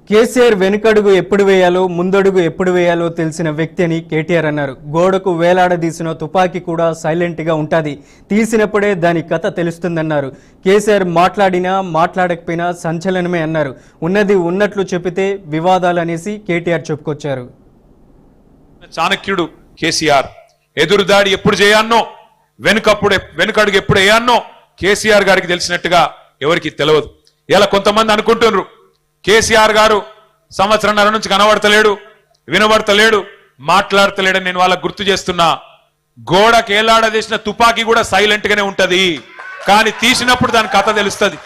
కేసీఆర్ వెనుకడుగు ఎప్పుడు వేయాలో ముందడుగు ఎప్పుడు వేయాలో తెలిసిన వ్యక్తి అని కేటీఆర్ అన్నారు. గోడకు వేలాడదీసిన తుపాకీ కూడా సైలెంట్గా ఉంటుంది, తీసినప్పుడే దాని కథ తెలుస్తుందన్నారు. కేసీఆర్ మాట్లాడినా మాట్లాడకపోయినా సంచలనమే అన్నారు. ఉన్నది ఉన్నట్లు చెప్పితే వివాదాలు అనేసి కేటీఆర్ చెప్పుకొచ్చారు. చాణక్యుడు కేసీఆర్ ఎదురుదాడి ఎప్పుడు చేయాన్నో వెనుకడుగు ఎప్పుడు వేయాన్నో కేసీఆర్ గారికి తెలిసినట్టుగా ఎవరికి తెలియదు. ఇలా కొంతమంది అనుకుంటున్నారు కేసీఆర్ గారు సంవత్సరంన్నర నుంచి కనబడతలేడు, వినబడతలేడు, మాట్లాడతలేడని నేను వాళ్ళకు గుర్తు చేస్తున్నా. గోడకు ఏలాడదీసిన తుపాకీ కూడా సైలెంట్ గానే ఉంటది, కానీ తీసినప్పుడు దాని కథ తెలుస్తుంది.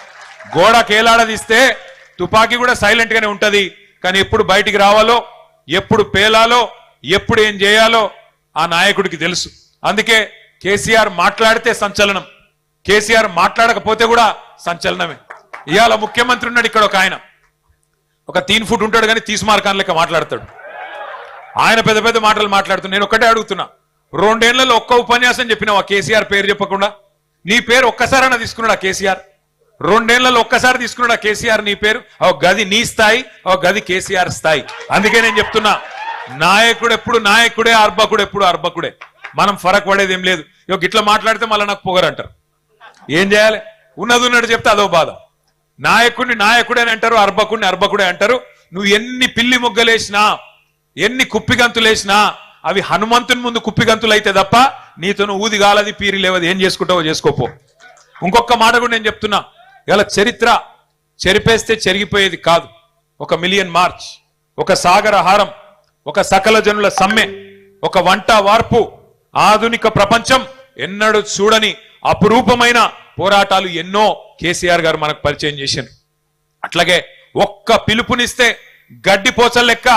గోడకు ఏలాడదీస్తే తుపాకీ కూడా సైలెంట్ గానే ఉంటది, కానీ ఎప్పుడు బయటికి రావాలో, ఎప్పుడు పేలాలో, ఎప్పుడు ఏం చేయాలో ఆ నాయకుడికి తెలుసు. అందుకే కేసీఆర్ మాట్లాడితే సంచలనం, కేసీఆర్ మాట్లాడకపోతే కూడా సంచలనమే. ఇవాళ ముఖ్యమంత్రి ఉన్నాడు ఇక్కడ, ఒక ఆయన ఒక 3 ఫుట్ ఉంటాడు కానీ తీస్మార్కాన్ లెక్క మాట్లాడతాడు. ఆయన పెద్ద పెద్ద మాటలు మాట్లాడుతున్నా. నేను ఒక్కటే అడుగుతున్నా, 2 ఏళ్లలో ఒక్క ఉపన్యాసం చెప్పినావా కేసీఆర్ పేరు చెప్పకుండా? నీ పేరు ఒక్కసారైనా తీసుకున్నాడా కేసీఆర్? 2 ఏళ్లలో ఒక్కసారి తీసుకున్నాడా కేసీఆర్ నీ పేరు? ఒక గది నీ స్థాయి, ఒక గది కేసీఆర్ స్థాయి. అందుకే నేను చెప్తున్నా, నాయకుడు ఎప్పుడు నాయకుడే, అర్భకుడు ఎప్పుడు అర్భకుడే. మనం ఫరక్ పడేది ఏం లేదు. ఇట్లా మాట్లాడితే మళ్ళీ నాకు పొగరంటారు. ఏం చేయాలి? ఉన్నది ఉన్నట్టు చెప్తే అదో బాధ. నాయకుడిని నాయకుడే అని అంటారు, అర్భకుడిని అర్భకుడే అంటారు. నువ్వు ఎన్ని పిల్లి మొగ్గలేసినా, ఎన్ని కుప్పిగంతులేసినా అవి హనుమంతుని ముందు కుప్పిగంతులు అయితే తప్ప నీతో ఊది గాలది పీరి లేవది. ఏం చేసుకుంటావో చేసుకోపో. ఇంకొక మాట కూడా నేను చెప్తున్నా, ఇలా చరిత్ర చెరిపేస్తే చెరిగిపోయేది కాదు. 1 మిలియన్ మార్చ్, ఒక సాగర హారం, ఒక సకల జనుల సమ్మె, ఒక వంట వార్పు, ఆధునిక ప్రపంచం ఎన్నడూ చూడని అపురూపమైన పోరాటాలు ఎన్నో కేసీఆర్ గారు మనకు పరిచయం చేశారు. అట్లాగే ఒక్క పిలుపునిస్తే గడ్డి పోచల లెక్క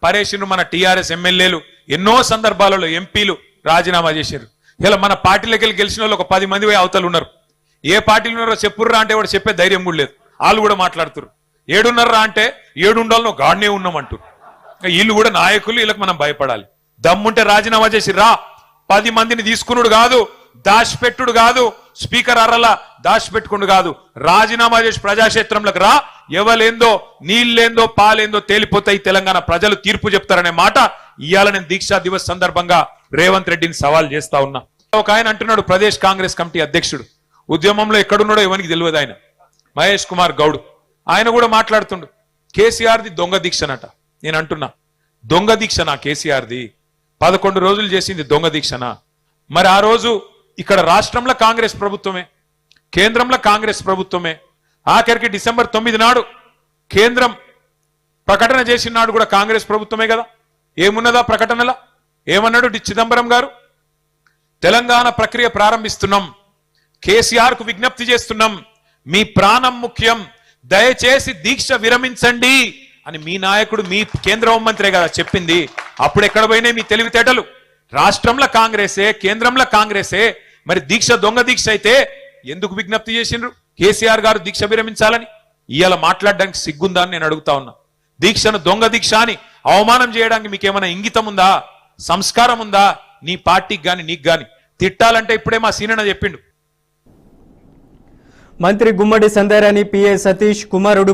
పరేషను మన టీఆర్ఎస్ ఎమ్మెల్యేలు ఎన్నో సందర్భాలలో ఎంపీలు రాజీనామా చేశారు. ఇలా మన పార్టీలోకి వెళ్ళి గెలిచిన వాళ్ళు ఒక 10 మంది అవతలు ఉన్నారు. ఏ పార్టీలు ఉన్నారో చెప్పుర్రా అంటే వాడు చెప్పే ధైర్యం కూడా లేదు. వాళ్ళు కూడా మాట్లాడుతున్నారు. 7 అంటే 7 ఉండాలనో గాడినే ఉన్నామంటారు. వీళ్ళు కూడా నాయకులు, వీళ్ళకి మనం భయపడాలి. దమ్ముంటే రాజీనామా చేసి రా. 10 మందిని తీసుకున్నాడు కాదు, దాచిపెట్టుడు కాదు, స్పీకర్ అర్రలా దాచిపెట్టుకుడు కాదు, రాజీనామా చేసి ప్రజాక్షేత్రంలోకి రా. ఎవలేందో నీళ్ళేందో పాలేందో తేలిపోతాయి. తెలంగాణ ప్రజలు తీర్పు చెప్తారనే మాట ఇవాళ నేను దీక్షా దివస్ సందర్భంగా రేవంత్ రెడ్డిని సవాల్ చేస్తా ఉన్నా. ఒక ఆయన అంటున్నాడు, ప్రదేశ్ కాంగ్రెస్ కమిటీ అధ్యక్షుడు, ఉద్యమంలో ఎక్కడున్నాడో ఎవరికి తెలియదు ఆయన, మహేష్ కుమార్ గౌడ్. ఆయన కూడా మాట్లాడుతుండు కేసీఆర్ది దొంగ దీక్షనట. నేను అంటున్నా, దొంగ దీక్షనా కేసీఆర్ది? 11 రోజులు చేసింది దొంగ దీక్షనా? మరి ఆ రోజు ఇక్కడ రాష్ట్రంలో కాంగ్రెస్ ప్రభుత్వమే, కేంద్రంలో కాంగ్రెస్ ప్రభుత్వమే. ఆఖరికి డిసెంబర్ 9 నాడు కేంద్రం ప్రకటన చేసిన నాడు కూడా కాంగ్రెస్ ప్రభుత్వమే కదా. ఏమున్నదా ప్రకటనలా? ఏమన్నాడు చిదంబరం గారు? తెలంగాణ ప్రక్రియ ప్రారంభిస్తున్నాం, కేసీఆర్ కు విజ్ఞప్తి చేస్తున్నాం, మీ ప్రాణం ముఖ్యం, దయచేసి దీక్ష విరమించండి అని మీ నాయకుడు, మీ కేంద్ర హోంమంత్రే కదా చెప్పింది. అప్పుడు ఎక్కడ పోయినాయి మీ తెలివితేటలు? రాష్ట్రంలో కాంగ్రెసే, కేంద్రంలో కాంగ్రెసే. మరి దీక్ష దొంగ దీక్ష అయితే ఎందుకు విజ్ఞప్తి చేసిండ్రు కేసీఆర్ గారు దీక్ష విరమించాలని? ఇవాళ మాట్లాడడానికి సిగ్గుందా అని నేను అడుగుతా ఉన్నా. దీక్షను దొంగ దీక్ష అని అవమానం చేయడానికి మీకేమైనా ఇంగితం ఉందా, సంస్కారం ఉందా? నీ పార్టీకి గాని నీకు గాని తిట్టాలంటే ఇప్పుడే మా సీనన్న చెప్పిండు. మంత్రి గుమ్మడి సంధ్యారాణి, పిఏ సతీష్ కుమారుడు